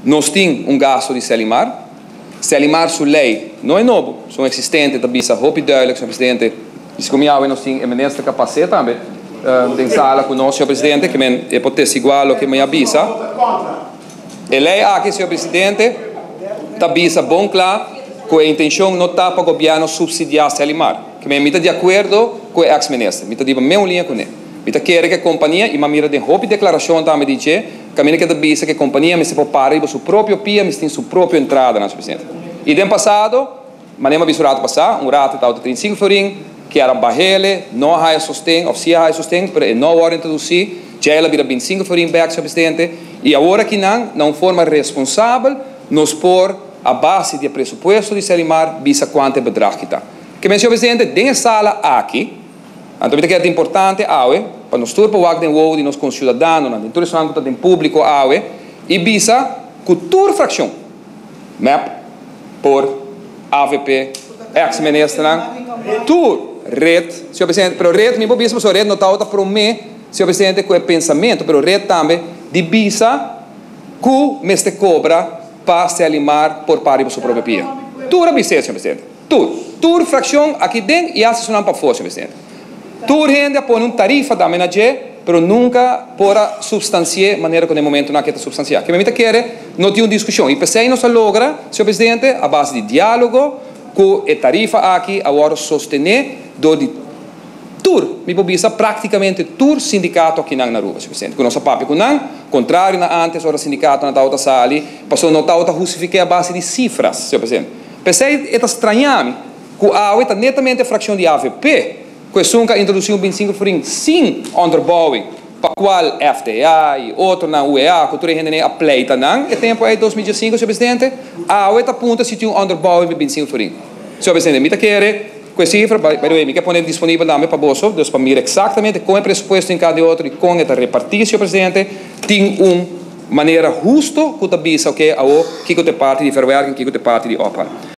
Nós temos gasto de Selimar. Selimar, sua lei, não é novo. São existentes, também, roupa duidelijk, senhor presidente. Isso como eu nós temos eminência capacete também. Tem sala com nós, senhor presidente, que é pode ser igual ao que me avisa. E lei aqui, senhor presidente, avisa bom claro, que a intenção não está para o governo subsidiar Selimar. Que me está de acordo com o ex-ministro. Me está de mesma linha com ele. Me está querendo que a companhia, e me mira de roupa declaração também diz que me está avisa que a companhia me se pode parar para sua própria pia, me tem sua própria entrada, senhor presidente. E no passado, mas nem aviso rato passar, rato está de 35 florim, que era barrele, não há sustento, ou se há sustento, mas não hora introduzir, já ela vira 25 florim back, senhor presidente, e agora que não forma responsável, nos pôr a base de pressuposto de Selimar, visa quanto bedrag que está. Que, senhor presidente, dentro da sala aqui, então que é importante, para nós turpa o acto de nos concidadãos, dentro do âmbito do público, e visa cultura fração, MEP, por AVP, ex-ministro, tur, red, senhor presidente, pero red, me visa, mas red não está para mim, senhor presidente, com o pensamento, pero red também, de visa, que me se cobra para se alimar por parte da sua própria pia. Tur a visa, senhor presidente, tur fração aqui dentro e assessorar para fora, senhor presidente. Tur rende põe tarifa da menagé, pero nunca para substanciar maneira que no momento não quer substanciar. Que me quer não tem uma discussão. E pensei não se logra, senhor presidente, a base de diálogo, com a tarifa aqui agora sostener do de tur, me pobisa praticamente tur sindicato aqui na rua, senhor presidente. Com nossa papi com não, contrário na antes ora sindicato na outra sala, passou não outra justificar a base de cifras, senhor presidente. Pensei é estranhar que a está netamente a fração de AVP. Nunca introduziu 25 florim sem underbouwing, para qual FTA e outro na UEA, que tudo rende a pleita não, e tempo é 2005, senhor presidente, a outra ponta se tinha underbouwing de 25 florim. Senhor presidente, me quer com a cifra, by the way, me quer pôr disponível também para bolso, dus para mirar exatamente com o pressuposto em cada outro e com esta repartir, senhor presidente, tem maneira justa que te avisa que a que te parte de verwerking, que te parte de OPA.